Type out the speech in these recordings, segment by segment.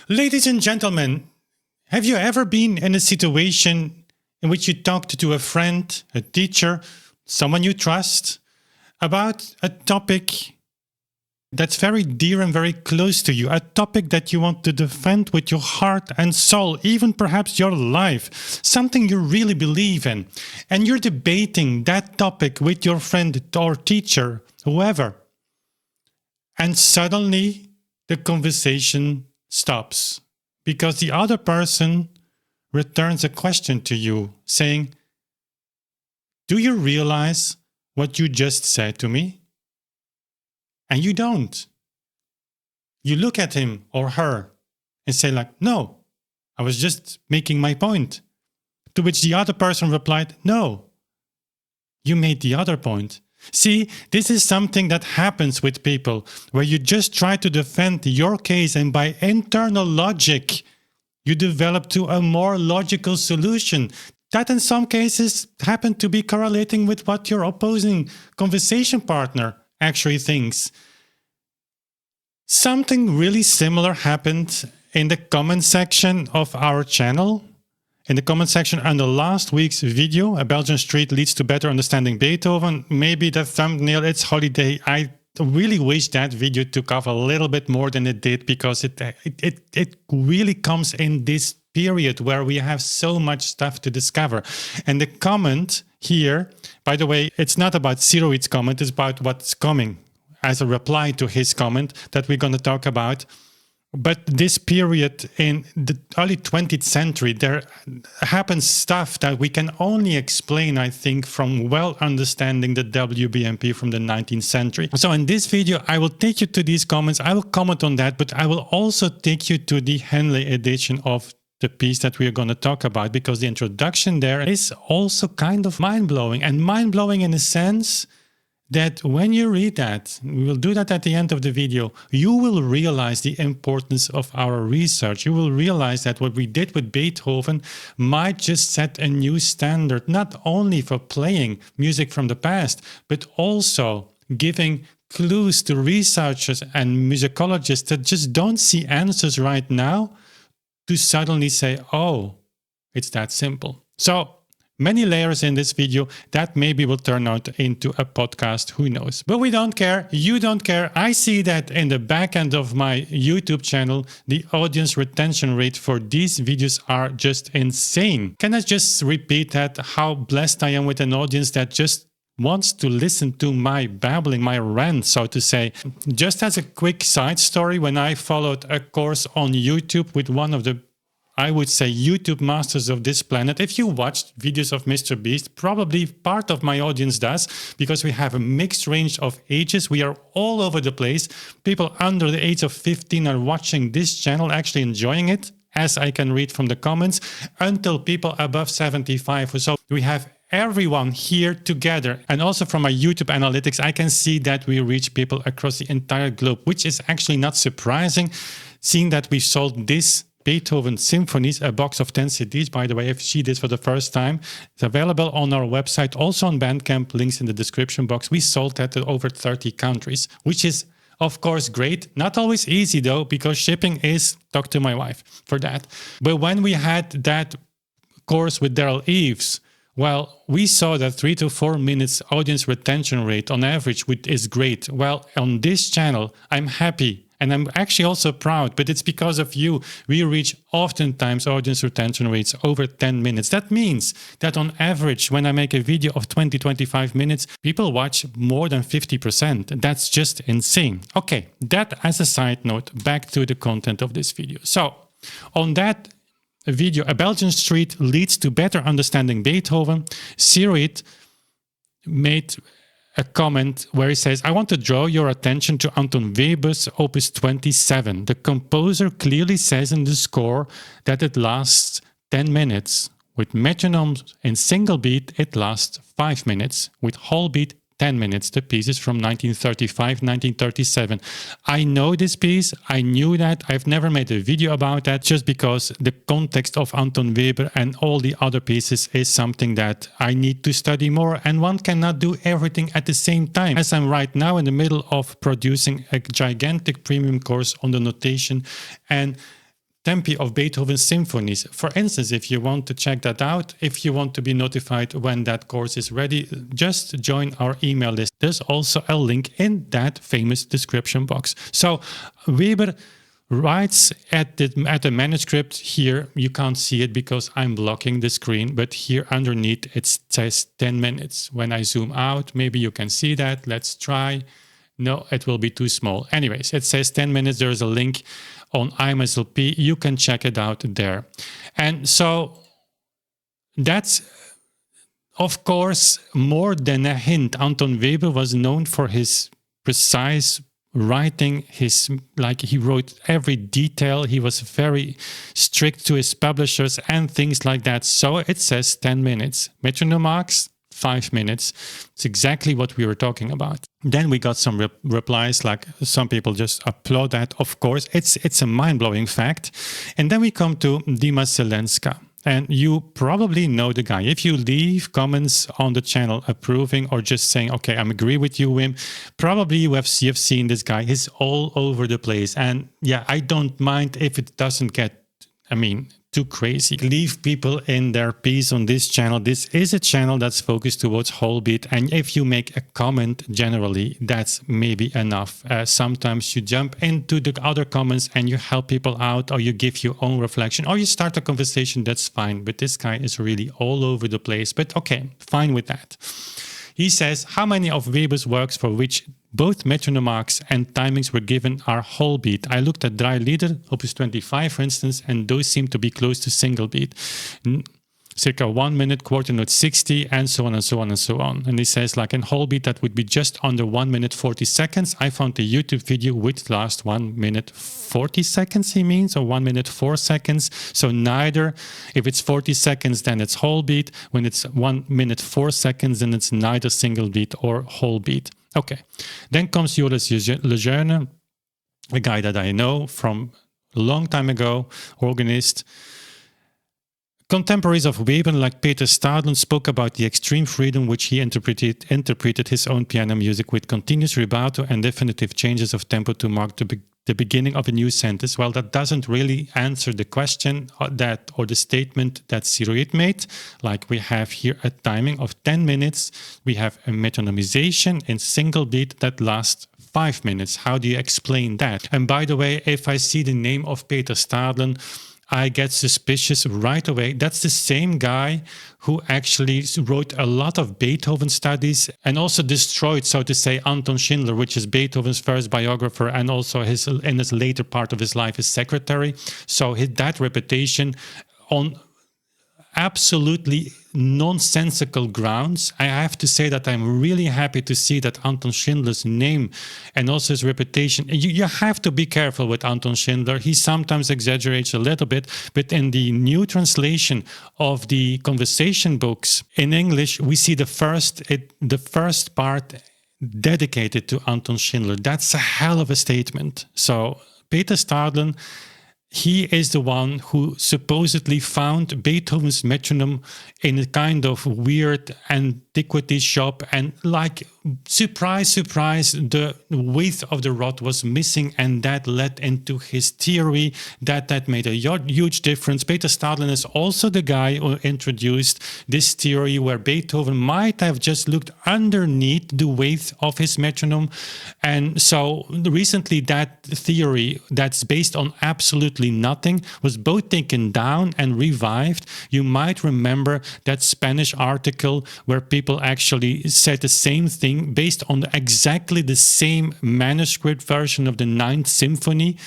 Ladies and gentlemen, have you ever been in a situation in which you talked to a friend, a teacher, someone you trust, about a topic that's very dear and very close to you, a topic that you want to defend with your heart and soul, even perhaps your life, something you really believe in, and you're debating that topic with your friend or teacher, whoever, and suddenly the conversation stops because the other person returns a question to you saying, "Do you realize what you just said to me?" And you don't. You look at him or her and say like, "No, I was just making my point." To which the other person replied, "No, you made the other point." See, this is something that happens with people, where you just try to defend your case and by internal logic, you develop to a more logical solution that in some cases happen to be correlating with what your opposing conversation partner actually thinks. Something really similar happened in the comment section of our channel. In the comment section under last week's video, A Belgian Street Leads to Better Understanding Beethoven. Maybe the thumbnail, it's holiday. I really wish that video took off a little bit more than it did, because it really comes in this period where we have so much stuff to discover. And the comment here, by the way, it's not about Zeroid's comment, it's about what's coming as a reply to his comment that we're going to talk about. But this period in the early 20th century, there happens stuff that we can only explain, I think, from well understanding the WBMP from the 19th century. So in this video, I will take you to these comments. I will comment on that, but I will also take you to the Henle edition of the piece that we are going to talk about, because the introduction there is also kind of mind-blowing, and mind-blowing in a sense that when you read that, we will do that at the end of the video, you will realize the importance of our research. You will realize that what we did with Beethoven might just set a new standard, not only for playing music from the past, but also giving clues to researchers and musicologists that just don't see answers right now to suddenly say, oh, it's that simple. So, many layers in this video that maybe will turn out into a podcast, who knows. But we don't care, you don't care. I see that in the back end of my YouTube channel, the audience retention rate for these videos are just insane. Can I just repeat that, how blessed I am with an audience that just wants to listen to my babbling, my rant, so to say. Just as a quick side story, when I followed a course on YouTube with one of the, I would say, YouTube masters of this planet. If you watched videos of Mr. Beast, probably part of my audience does, because we have a mixed range of ages. We are all over the place. People under the age of 15 are watching this channel, actually enjoying it, as I can read from the comments, until people above 75 or so. We have everyone here together. And also from my YouTube analytics, I can see that we reach people across the entire globe, which is actually not surprising, seeing that we sold this Beethoven Symphonies, a box of 10 CDs, by the way, if you see this for the first time. It's available on our website, also on Bandcamp, links in the description box. We sold that to over 30 countries, which is, of course, great. Not always easy, though, because shipping is, talk to my wife for that. But when we had that course with Daryl Eves, well, we saw that 3 to 4 minutes audience retention rate on average, which is great. Well, on this channel, I'm happy. And I'm actually also proud, but it's because of you. We reach oftentimes audience retention rates over 10 minutes. That means that on average, when I make a video of 20-25 minutes, people watch more than 50%. That's just insane. Okay, that as a side note, back to the content of this video. So, on that video, A Belgian Street Leads to Better Understanding Beethoven, Zeroid made a comment where he says, I want to draw your attention to Anton Weber's Opus 27. The composer clearly says in the score that it lasts 10 minutes. With metronomes in single beat, it lasts 5 minutes. With whole beat, 10 minutes. The piece is from 1935, 1937. I know this piece. I knew that. I've never made a video about that, just because the context of Anton Weber and all the other pieces is something that I need to study more, and one cannot do everything at the same time. As I'm right now in the middle of producing a gigantic premium course on the notation and tempi of Beethoven's symphonies. For instance, if you want to check that out, if you want to be notified when that course is ready, just join our email list. There's also a link in that famous description box. So Weber writes at the manuscript here. You can't see it because I'm blocking the screen, but here underneath it says 10 minutes. When I zoom out, maybe you can see that. Let's try. No, it will be too small. Anyways, it says 10 minutes. There's a link on IMSLP. You can check it out there. And so that's, of course, more than a hint. Anton Weber was known for his precise writing. He wrote every detail. He was very strict to his publishers and things like that. So it says 10 minutes. Metronome marks 5 minutes. It's exactly what we were talking about. Then we got some replies, like some people just applaud that. Of course, it's a mind-blowing fact. And then we come to Dima Zelenska. And you probably know the guy. If you leave comments on the channel approving or just saying, okay, I agree with you, Wim, probably you've seen this guy. He's all over the place. And yeah, I don't mind if it doesn't get, too crazy. Leave people in their peace on this channel. This is a channel that's focused towards whole beat. And if you make a comment, generally, that's maybe enough. Sometimes you jump into the other comments and you help people out, or you give your own reflection, or you start a conversation. That's fine. But this guy is really all over the place. But okay, fine with that. He says, how many of Weber's works for which both metronome marks and timings were given are whole beat? I looked at Drei Lieder, Opus 25, for instance, and those seem to be close to single beat. Circa 1 minute, quarter note 60, and so on and so on and so on. And he says, like in whole beat, that would be just under 1 minute 40 seconds. I found a YouTube video which lasts 1 minute 40 seconds, he means, or 1 minute 4 seconds. So neither, if it's 40 seconds, then it's whole beat. When it's 1 minute 4 seconds, then it's neither single beat or whole beat. Okay. Then comes Joris Lejeune, a guy that I know from a long time ago, organist. Contemporaries of Webern, like Peter Stadlen, spoke about the extreme freedom which he interpreted his own piano music with continuous rubato and definitive changes of tempo to mark the beginning of a new sentence. Well, that doesn't really answer the question or the statement that Siroit made. Like we have here a timing of 10 minutes. We have a metronomization in single beat that lasts 5 minutes. How do you explain that? And by the way, if I see the name of Peter Stadlen, I get suspicious right away. That's the same guy who actually wrote a lot of Beethoven studies and also destroyed, so to say, Anton Schindler, which is Beethoven's first biographer and also in his later part of his life, his secretary. So that reputation on absolutely nonsensical grounds. I have to say that I'm really happy to see that Anton Schindler's name and also his reputation. You have to be careful with Anton Schindler. He sometimes exaggerates a little bit, but in the new translation of the conversation books in English, we see the first part dedicated to Anton Schindler. That's a hell of a statement. So Peter Stadlen, he is the one who supposedly found Beethoven's metronome in a kind of weird antiquity shop, and like, surprise, surprise, the width of the rod was missing, and that led into his theory that made a huge difference. Peter Stadlen is also the guy who introduced this theory where Beethoven might have just looked underneath the width of his metronome. And so recently that theory that's based on absolutely nothing was both taken down and revived. You might remember that Spanish article where people actually said the same thing based on exactly the same manuscript version of the 9th Symphony,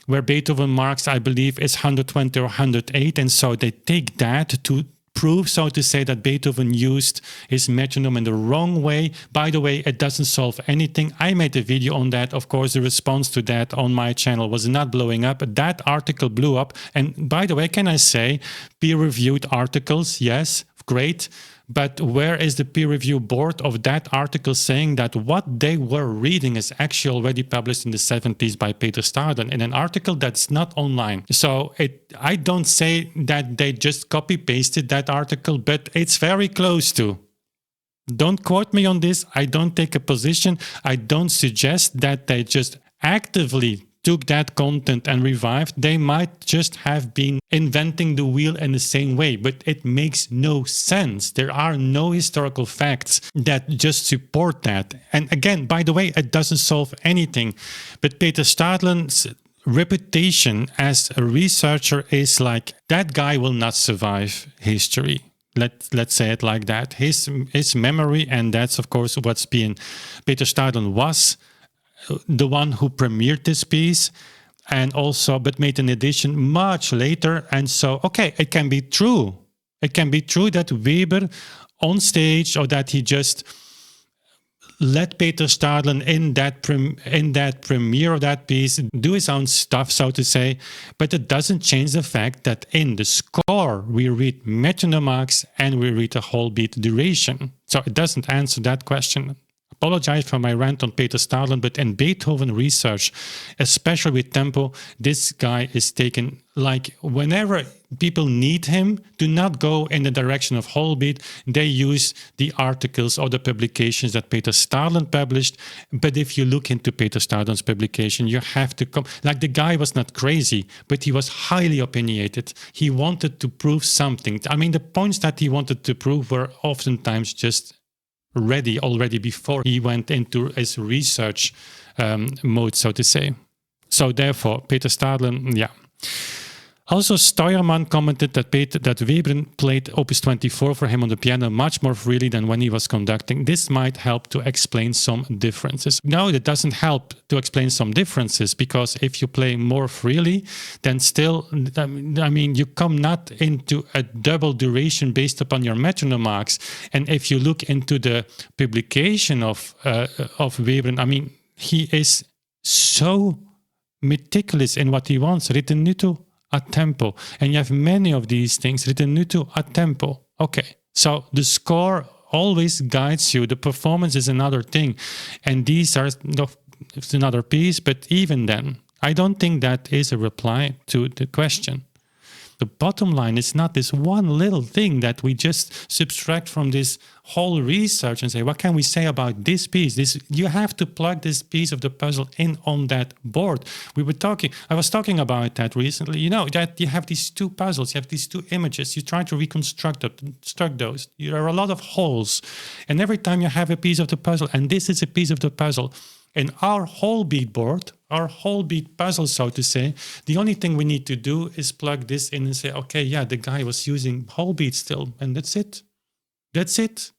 where Beethoven marks, I believe, is 120 or 108. And so they take that to prove, so to say, that Beethoven used his metronome in the wrong way. By the way, it doesn't solve anything. I made a video on that. Of course, the response to that on my channel was not blowing up. That article blew up. And by the way, can I say, peer-reviewed articles, yes, great. But where is the peer review board of that article saying that what they were reading is actually already published in the 70s by Peter Stadlen in an article that's not online? So I don't say that they just copy-pasted that article, but it's very close to. Don't quote me on this. I don't take a position. I don't suggest that they just actively took that content and revived, they might just have been inventing the wheel in the same way, but it makes no sense. There are no historical facts that just support that. And again, by the way, it doesn't solve anything. But Peter Stadlen's reputation as a researcher is like, that guy will not survive history. Let's say it like that. His memory, and that's of course what's being. Peter Stadlen was the one who premiered this piece, and also but made an edition much later. And so, okay, it can be true. It can be true that Webern on stage, or that he just let Peter Stadlen in that premiere of that piece do his own stuff, so to say, but it doesn't change the fact that in the score we read metronome marks and we read a whole beat duration. So it doesn't answer that question. Apologize for my rant on Peter Stadlen, but in Beethoven research, especially with tempo, this guy is taken, like, whenever people need him, do not go in the direction of whole beat. They use the articles or the publications that Peter Stadlen published. But if you look into Peter Stadlen's publication, you have to come, like, the guy was not crazy, but he was highly opinionated. He wanted to prove something. I mean, the points that he wanted to prove were oftentimes just ready already before he went into his research mode, so to say. So therefore, Peter Stadlen, yeah. Also, Steuermann commented that Webern played Opus 24 for him on the piano much more freely than when he was conducting. This might help to explain some differences. No, it doesn't help to explain some differences, because if you play more freely, then still, I mean, you come not into a double duration based upon your metronome marks. And if you look into the publication of Webern, I mean, he is so meticulous in what he wants. Ritenuto a tempo, and you have many of these things. Ritenuto a tempo. Okay, so the score always guides you. The performance is another thing, and these are it's another piece. But even then, I don't think that is a reply to the question. The bottom line is not this one little thing that we just subtract from this whole research and say, what can we say about this piece? You have to plug this piece of the puzzle in on that board. I was talking about that recently. You know, that you have these two puzzles, you have these two images, you try to reconstruct those. There are a lot of holes. And every time you have a piece of the puzzle, and this is a piece of the puzzle, in our whole beat board, our whole beat puzzle, so to say, the only thing we need to do is plug this in and say, okay, yeah, the guy was using whole beat still, and that's it. That's it.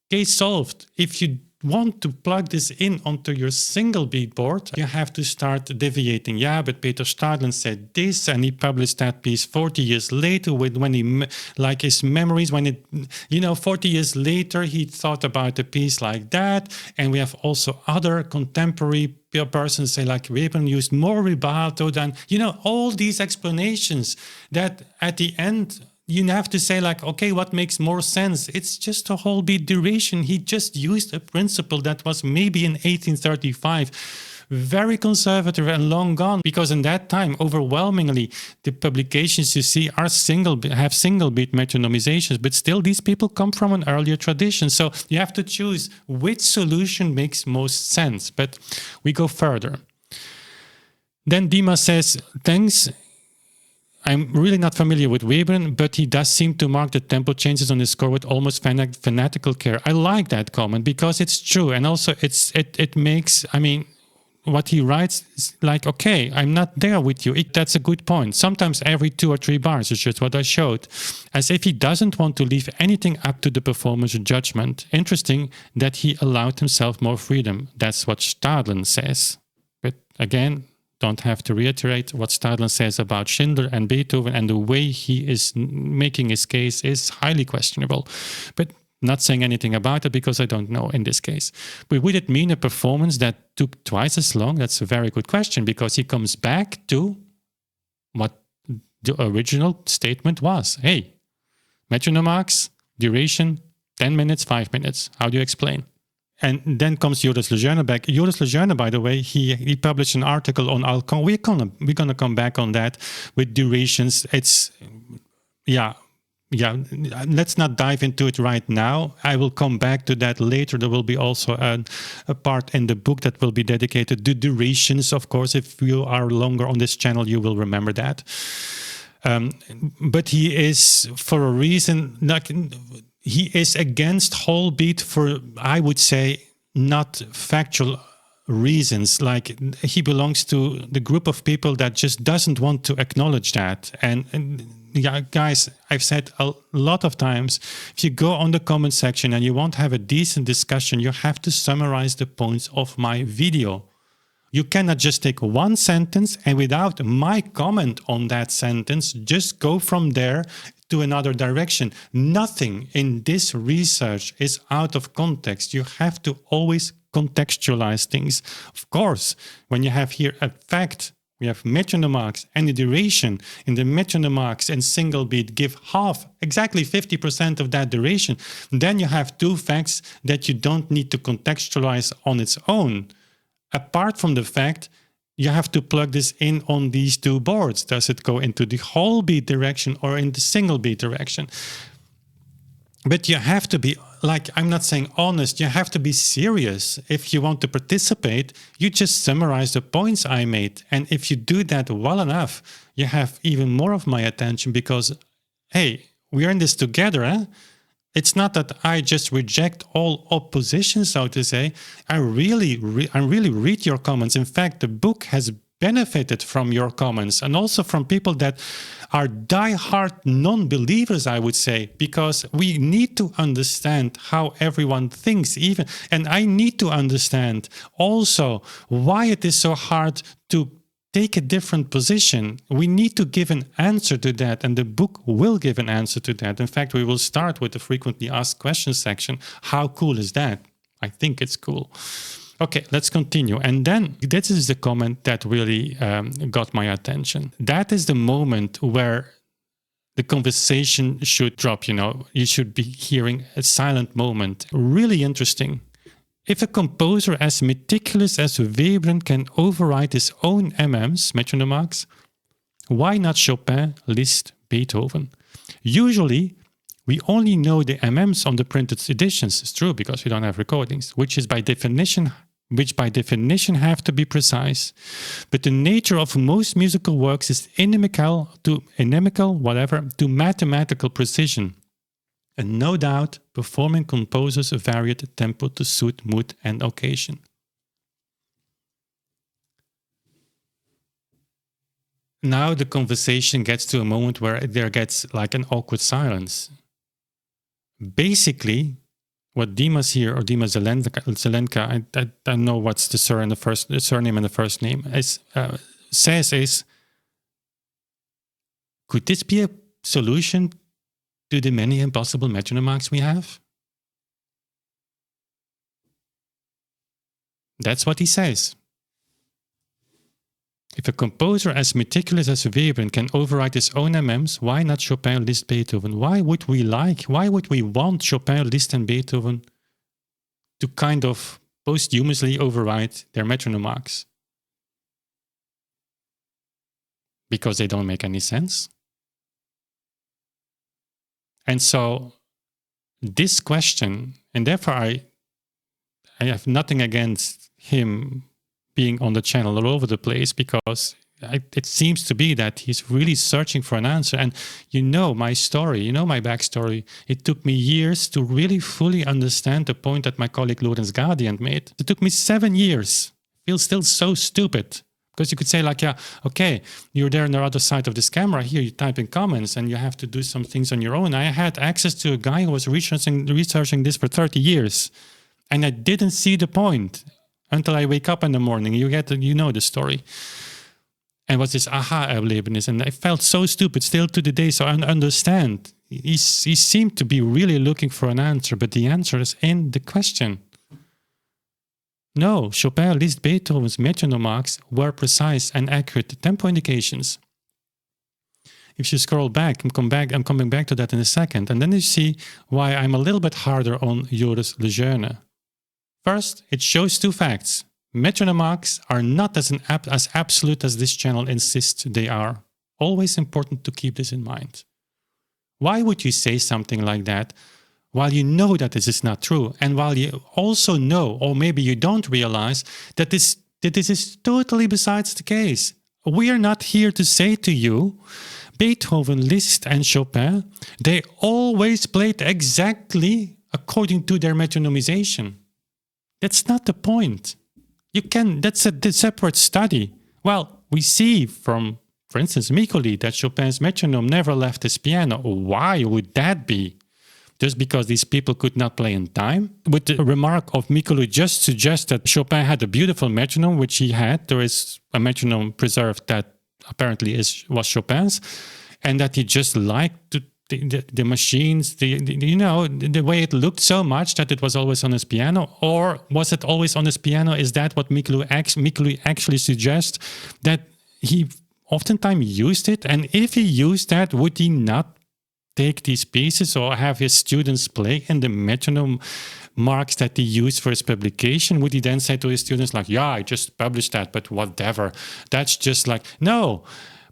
Case solved. If you want to plug this in onto your single beat board, you have to start deviating. Yeah, but Peter Stadlen said this, and he published that piece 40 years later when he, like, his memories, when it, 40 years later, he thought about a piece like that. And we have also other contemporary persons say, like, Webern used more rubato than, all these explanations that at the end, you have to say, like, okay, what makes more sense? It's just a whole beat duration. He just used a principle that was maybe in 1835, very conservative and long gone, because in that time, overwhelmingly, the publications you see are have single beat metronomizations, but still these people come from an earlier tradition. So you have to choose which solution makes most sense. But we go further. Then Dima says, thanks. I'm really not familiar with Webern, but he does seem to mark the tempo changes on his score with almost fanatical care. I like that comment because it's true. And also it makes, I mean, what he writes is like, okay, I'm not there with you. That's a good point. Sometimes every 2 or 3 bars is just what I showed. As if he doesn't want to leave anything up to the performer's judgment. Interesting that he allowed himself more freedom. That's what Stadlen says. But again, don't have to reiterate what Stadlen says about Schindler and Beethoven, and the way he is making his case is highly questionable. But not saying anything about it because I don't know in this case. But would it mean a performance that took twice as long? That's a very good question, because he comes back to what the original statement was. Hey, metronome marks, duration, 10 minutes, 5 minutes. How do you explain? And then comes Joris Lejeune back. Joris Lejeune, by the way, he published an article on Alcon. We're gonna come back on that with durations. It's, yeah, yeah, let's not dive into it right now. I will come back to that later. There will be also a part in the book that will be dedicated to durations, of course. If you are longer on this channel, you will remember that. But he is, for a reason, he is against whole beat for, I would say, not factual reasons. Like, he belongs to the group of people that just doesn't want to acknowledge that. And yeah, guys, I've said a lot of times, if you go on the comment section and you want to have a decent discussion, you have to summarize the points of my video. You cannot just take one sentence and without my comment on that sentence, just go from there to another direction. Nothing in this research is out of context. You have to always contextualize things. Of course, when you have here a fact, we have metronome marks and the duration. In the metronome marks and single beat give half, exactly 50% of that duration. Then you have two facts that you don't need to contextualize on its own. Apart from the fact, you have to plug this in on these two boards. Does it go into the whole beat direction or in the single beat direction? But you have to be, like, I'm not saying honest, you have to be serious. If you want to participate, you just summarize the points I made. And if you do that well enough, you have even more of my attention because, hey, we're in this together, eh? It's not that I just reject all opposition, so to say. I really read your comments. In fact, the book has benefited from your comments and also from people that are die-hard non-believers, I would say, because we need to understand how everyone thinks even. And I need to understand also why it is so hard to take a different position. We need to give an answer to that, and the book will give an answer to that. In fact, we will start with the frequently asked questions section. How cool is that? I think it's cool. Okay, let's continue. And then this is the comment that really got my attention. That is the moment where the conversation should drop, you know. You should be hearing a silent moment. Really interesting. If a composer as meticulous as Webern can override his own MMs, metronome marks, why not Chopin, Liszt, Beethoven? Usually, we only know the MMs on the printed editions. It's true because we don't have recordings, which by definition have to be precise. But the nature of most musical works is inimical to mathematical precision. And no doubt, performing composers vary the tempo to suit mood and occasion. Now the conversation gets to a moment where there gets like an awkward silence. Basically, what Dimas here, or Dimas Zelenka, I don't know what's the surname and the first name, says is, could this be a solution to the many impossible metronome marks we have? That's what he says. If a composer as meticulous as Webern can override his own MMs, why not Chopin, Liszt, Beethoven? Why would we want Chopin, Liszt and Beethoven to kind of posthumously override their metronome marks? Because they don't make any sense? And so this question, and therefore I have nothing against him being on the channel all over the place, because it seems to be that he's really searching for an answer. And you know my story, you know my backstory. It took me years to really fully understand the point that my colleague Lorenz Gradient made. It took me 7 years. I feel still so stupid. Because you could say like, yeah, okay, you're there on the other side of this camera. Here you type in comments and you have to do some things on your own. I had access to a guy who was researching this for 30 years. And I didn't see the point until I wake up in the morning. You know the story. And was this aha-erlebnis. And I felt so stupid still to the day. So I understand. He seemed to be really looking for an answer, but the answer is in the question. No, Chopin, Liszt, Beethoven's metronome marks were precise and accurate tempo indications. If you scroll back, I'm coming back to that in a second, and then you see why I'm a little bit harder on Joris Lejeune. First, it shows two facts. Metronome marks are not as absolute as this channel insists they are. Always important to keep this in mind. Why would you say something like that while you know that this is not true, and while you also know, or maybe you don't realize, that this is totally besides the case? We are not here to say to you, Beethoven, Liszt, and Chopin, they always played exactly according to their metronomization. That's not the point. That's a separate study. Well, we see from, for instance, Mikuli, that Chopin's metronome never left his piano. Why would that be? Just because these people could not play in time? With the remark of Mikuli just suggests that Chopin had a beautiful metronome, which he had. There is a metronome preserved that apparently was Chopin's, and that he just liked the machines, the way it looked so much that it was always on his piano. Or was it always on his piano? Is that what Mikuli actually suggests? That he oftentimes used it? And if he used that, would he not take these pieces or have his students play in the metronome marks that he used for his publication? Would he then say to his students like, yeah, I just published that, but whatever. That's just like, no.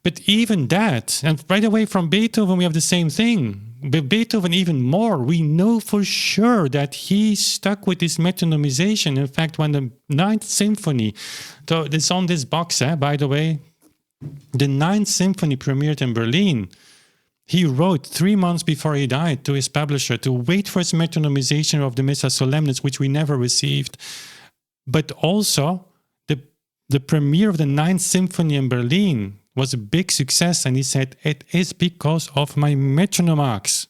But even that, and right away from Beethoven, we have the same thing. But Beethoven even more, we know for sure that he stuck with this metronomization. In fact, when the Ninth Symphony, so it's on this box, by the way, the Ninth Symphony premiered in Berlin. He wrote 3 months before he died to his publisher to wait for his metronomization of the Missa Solemnis, which we never received. But also, the premiere of the Ninth Symphony in Berlin was a big success, and he said, it is because of my metronomarks.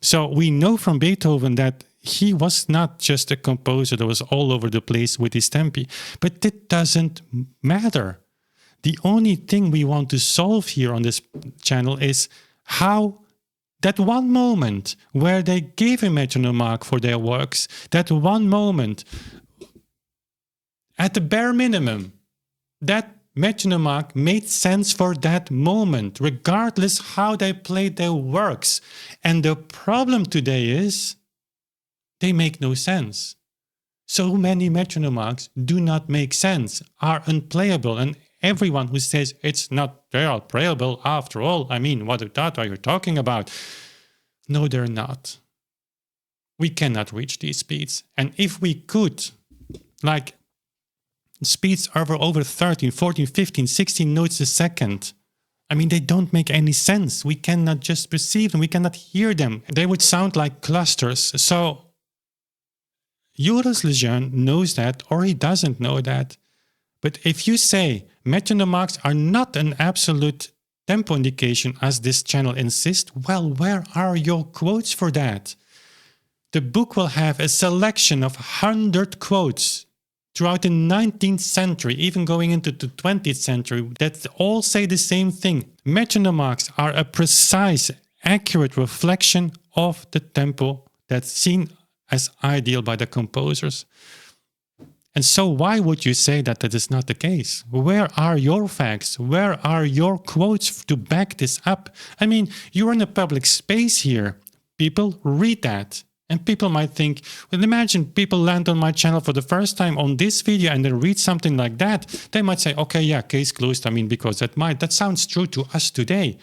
So we know from Beethoven that he was not just a composer that was all over the place with his tempi, but it doesn't matter. The only thing we want to solve here on this channel is how that one moment where they gave a metronome mark for their works, that one moment, at the bare minimum, that metronome mark made sense for that moment, regardless how they played their works. And the problem today is they make no sense. So many metronome marks do not make sense, are unplayable, and everyone who says they are playable after all, I mean, what are you talking about? No, they're not. We cannot reach these speeds. And if we could, like speeds over 13, 14, 15, 16 notes a second, I mean, they don't make any sense. We cannot just perceive them. We cannot hear them. They would sound like clusters. So Joris Lejeune knows that, or he doesn't know that. But if you say metronome marks are not an absolute tempo indication, as this channel insists, well, where are your quotes for that? The book will have a selection of 100 quotes throughout the 19th century, even going into the 20th century, that all say the same thing. Metronome marks are a precise, accurate reflection of the tempo that's seen as ideal by the composers. And so why would you say that that is not the case? Where are your facts? Where are your quotes to back this up? I mean, you're in a public space here. People read that. And people might think, well, imagine people land on my channel for the first time on this video and they read something like that. They might say, okay, yeah, case closed. I mean, because that sounds true to us today.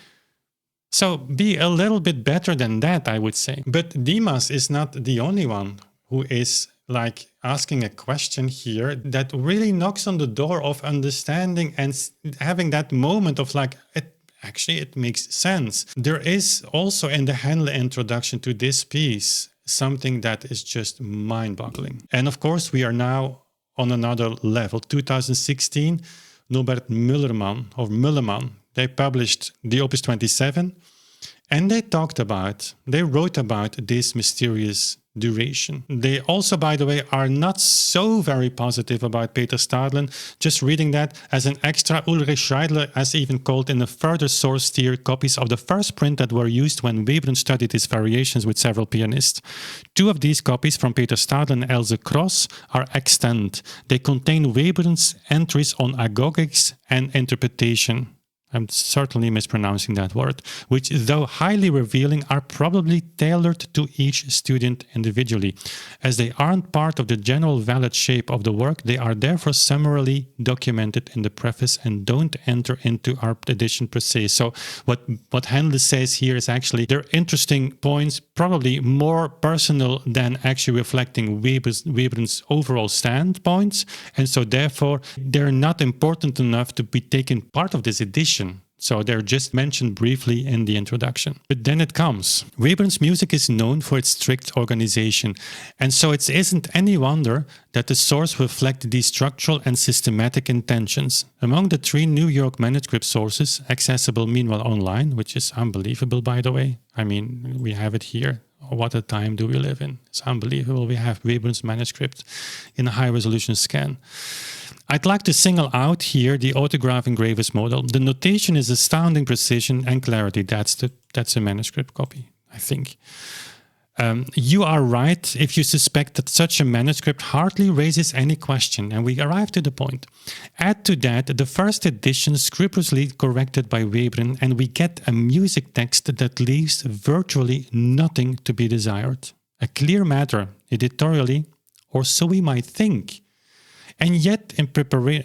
So be a little bit better than that, I would say. But Dimas is not the only one who is like asking a question here that really knocks on the door of understanding and having that moment of like, it makes sense. There is also in the Henle introduction to this piece something that is just mind-boggling. And of course, we are now on another level. 2016, Norbert Müllermann, they published the Opus 27, and they wrote about this mysterious duration. They also, by the way, are not so very positive about Peter Stadlen. Just reading that as an extra, Ulrich Scheidler has even called in a further source tier copies of the first print that were used when Webern studied his variations with several pianists. 2 of these copies from Peter Stadlen and Else Cross are extant. They contain Webern's entries on agogics and interpretation. I'm certainly mispronouncing that word, which, though highly revealing, are probably tailored to each student individually. As they aren't part of the general valid shape of the work, they are therefore summarily documented in the preface and don't enter into our edition per se. So what Henle says here is actually, they're interesting points, probably more personal than actually reflecting Webern's overall standpoints, and so therefore they're not important enough to be taken part of this edition. So they're just mentioned briefly in the introduction. But then it comes. Webern's music is known for its strict organization, and so it isn't any wonder that the source reflects these structural and systematic intentions. Among the 3 New York manuscript sources, accessible meanwhile online, which is unbelievable, by the way. I mean, we have it here. What a time do we live in? It's unbelievable. We have Webern's manuscript in a high-resolution scan. I'd like to single out here the autograph engravers model. The notation is astounding precision and clarity. That's a manuscript copy, I think. You are right if you suspect that such a manuscript hardly raises any question, and we arrive to the point. Add to that the first edition scrupulously corrected by Webern, and we get a music text that leaves virtually nothing to be desired. A clear matter, editorially, or so we might think. And yet in preparing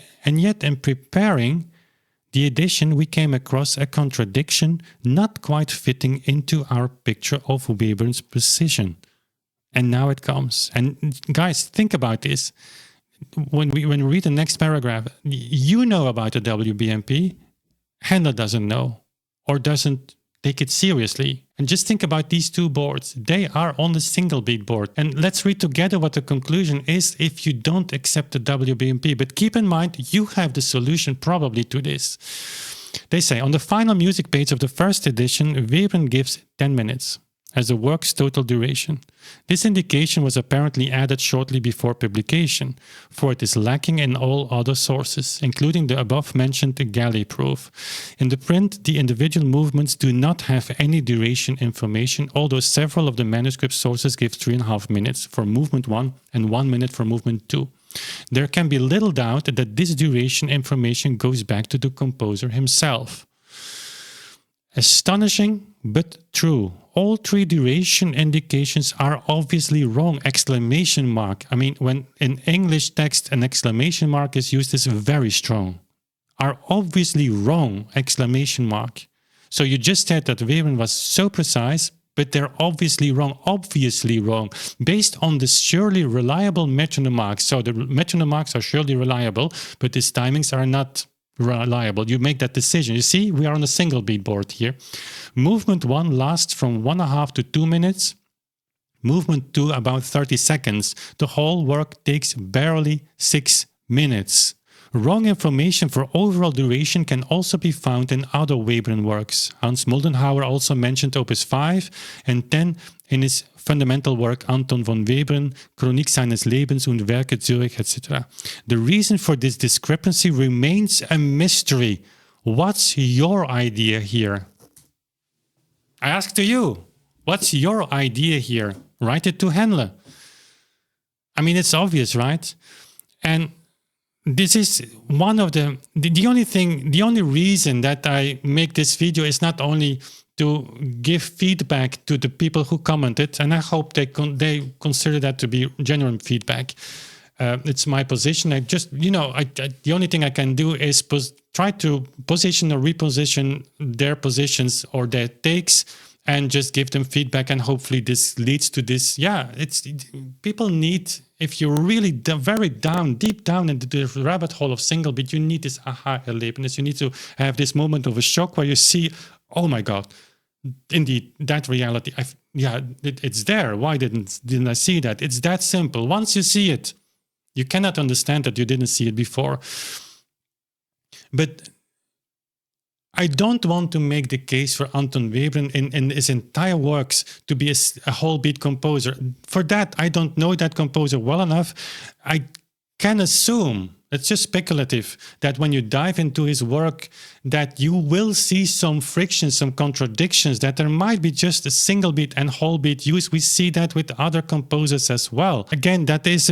the edition, we came across a contradiction not quite fitting into our picture of Webern's precision. And now it comes. And guys, think about this. When we read the next paragraph, you know about the WBMP, Henle doesn't know or doesn't take it seriously. And just think about these 2 boards. They are on the single beat board. And let's read together what the conclusion is if you don't accept the WBMP. But keep in mind, you have the solution probably to this. They say, on the final music page of the first edition, Webern gives 10 minutes as the work's total duration. This indication was apparently added shortly before publication, for it is lacking in all other sources, including the above-mentioned galley proof. In the print, the individual movements do not have any duration information, although several of the manuscript sources give 3.5 minutes for movement 1 and 1 minute for movement 2. There can be little doubt that this duration information goes back to the composer himself. Astonishing, but true. All 3 duration indications are obviously wrong! Exclamation mark. I mean, when in English text an exclamation mark is used, is very strong. Are obviously wrong! Exclamation mark. So you just said that Webern was so precise, but they're obviously wrong, based on the surely reliable metronome marks. So the metronome marks are surely reliable, but these timings are not reliable. You make that decision. You see, we are on a single beat board here. Movement 1 lasts from 1.5 to 2 minutes. Movement 2 about 30 seconds. The whole work takes barely 6 minutes. Wrong information for overall duration can also be found in other Webern works. Hans Moldenhauer also mentioned Opus 5 and 10 in his fundamental work Anton von Webern, Chronik seines Lebens und Werke Zürich, etc. The reason for this discrepancy remains a mystery. What's your idea here? I ask to you, what's your idea here? Write it to Henle. I mean, it's obvious, right? And this is one of the only reason that I make this video is not only to give feedback to the people who commented, and I hope they consider that to be genuine feedback. It's my position. I just, the only thing I can do is try to position or reposition their positions or their takes and just give them feedback, and hopefully this leads to this. Yeah, people need, if you're really very deep down into the rabbit hole of single beat, you need this aha-erlebnis. You need to have this moment of a shock where you see, oh my God, indeed, that reality, it's there. Why didn't I see that? It's that simple. Once you see it, you cannot understand that you didn't see it before. But I don't want to make the case for Anton Webern in his entire works to be a whole beat composer. For that, I don't know that composer well enough. I can assume That's just speculative, that when you dive into his work, that you will see some frictions, some contradictions, that there might be just a single beat and whole beat use. We see that with other composers as well. Again, that is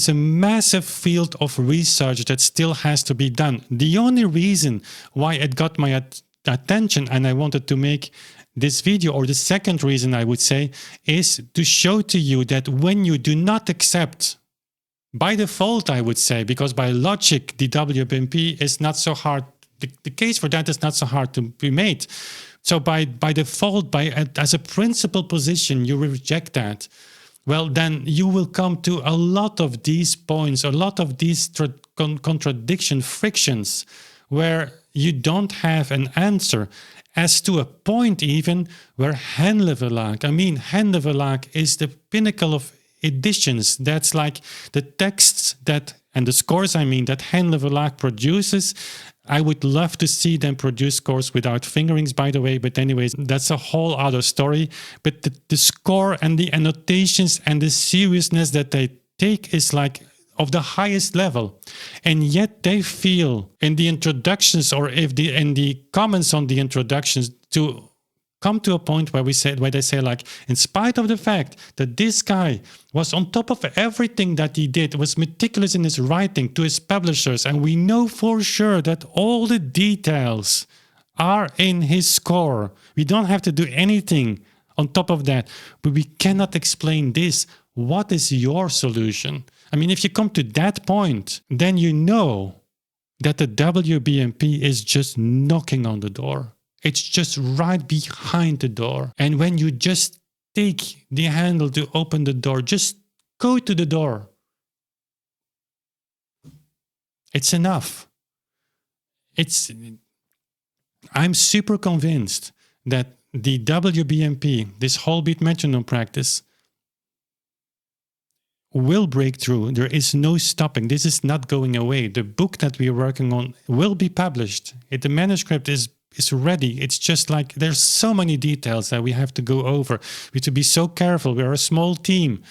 a massive field of research that still has to be done. The only reason why it got my attention and I wanted to make this video, or the second reason I would say, is to show to you that when you do not accept, by default, I would say, because by logic, the WBMP is not so hard. The case for that is not so hard to be made. So by default, as a principal position, you reject that. Well, then you will come to a lot of these points, a lot of these contradiction frictions, where you don't have an answer. As to a point even where Henle Verlag, Henle Verlag is the pinnacle of editions. That's like the texts and the scores that Henle Verlag produces. I would love to see them produce scores without fingerings, by the way, but anyways, that's a whole other story. But the score and the annotations and the seriousness that they take is like of the highest level. And yet they feel in the introductions, or in the comments on the introductions, to come to a point where they say like, in spite of the fact that this guy was on top of everything that he did, was meticulous in his writing to his publishers, and we know for sure that all the details are in his score. We don't have to do anything on top of that, but we cannot explain this. What is your solution? If you come to that point, then you know that the WBMP is just knocking on the door. It's just right behind the door. And when you just take the handle to open the door, just go to the door. It's enough. I'm super convinced that the WBMP, this whole beat metronome practice, will break through. There is no stopping. This is not going away. The book that we're working on will be published. The manuscript is ready. It's just like there's so many details that we have to go over. We have to be so careful. We're a small team.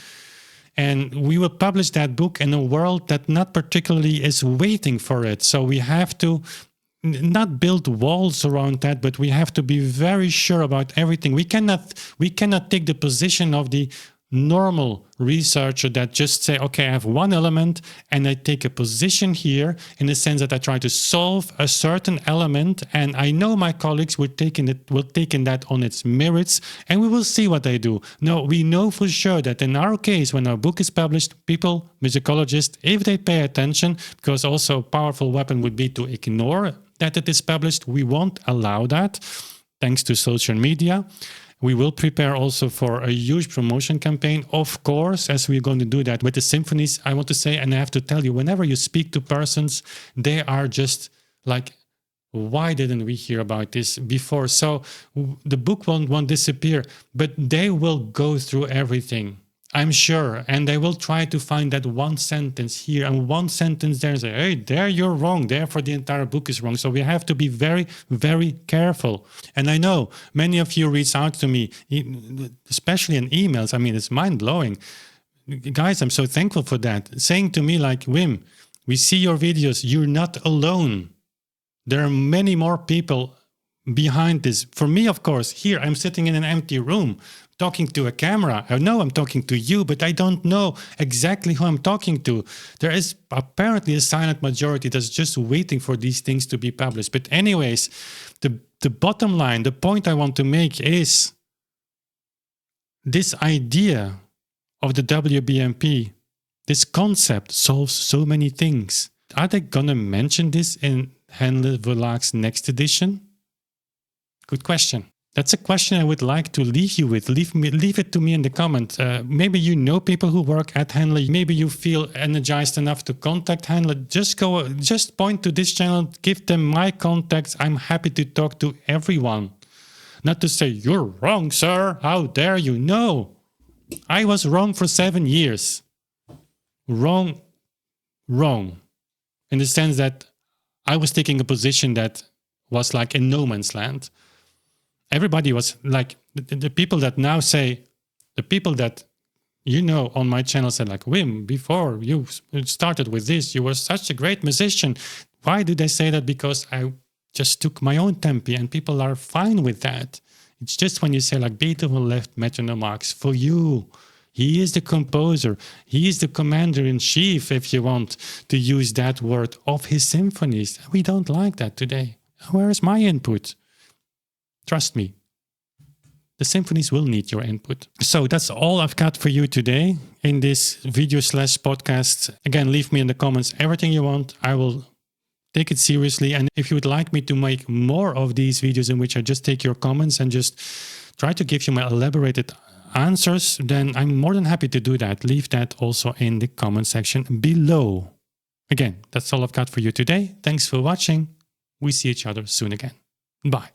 And we will publish that book in a world that not particularly is waiting for it. So we have to not build walls around that, but we have to be very sure about everything. We cannot take the position of the normal researcher that just say, okay, I have one element and I take a position here in the sense that I try to solve a certain element, and I know my colleagues will take that on its merits, and we will see what they do. No, we know for sure that in our case, when our book is published, people, musicologists, if they pay attention, because also a powerful weapon would be to ignore that it is published, we won't allow that, thanks to social media. We will prepare also for a huge promotion campaign, of course, as we're going to do that with the symphonies. I want to say, and I have to tell you, whenever you speak to persons, they are just like, why didn't we hear about this before? So the book won't disappear, but they will go through everything, I'm sure, and they will try to find that one sentence here and one sentence there and say, hey, there you're wrong, therefore the entire book is wrong. So we have to be very, very careful. And I know many of you reach out to me, especially in emails. It's mind-blowing. Guys, I'm so thankful for that. Saying to me like, Wim, we see your videos, you're not alone. There are many more people behind this. For me, of course, here I'm sitting in an empty room talking to a camera. I know I'm talking to you, but I don't know exactly who I'm talking to. There is apparently a silent majority that's just waiting for these things to be published. But anyways, the bottom line, the point I want to make is this idea of the WBMP, this concept solves so many things. Are they gonna mention this in Henle Verlag's next edition? Good question. That's a question I would like to leave you with. Leave it to me in the comment. Maybe you know people who work at Henle. Maybe you feel energized enough to contact Henle. Just point to this channel, give them my contacts. I'm happy to talk to everyone. Not to say, you're wrong, sir. How dare you? No, I was wrong for 7 years. Wrong. In the sense that I was taking a position that was like in no man's land. Everybody was like, the people that now say, the people that You know, on my channel said like, Wim, before you started with this, you were such a great musician. Why do they say that? Because I just took my own tempi, and people are fine with that. It's just when you say like Beethoven left metronome marks for you. He is the composer. He is the commander-in-chief, if you want to use that word, of his symphonies. We don't like that today. Where is my input? Trust me, the symphonies will need your input. So that's all I've got for you today in this video/podcast. Again, leave me in the comments everything you want. I will take it seriously. And if you would like me to make more of these videos in which I just take your comments and just try to give you my elaborated answers, then I'm more than happy to do that. Leave that also in the comment section below. Again, that's all I've got for you today. Thanks for watching. We see each other soon again. Bye.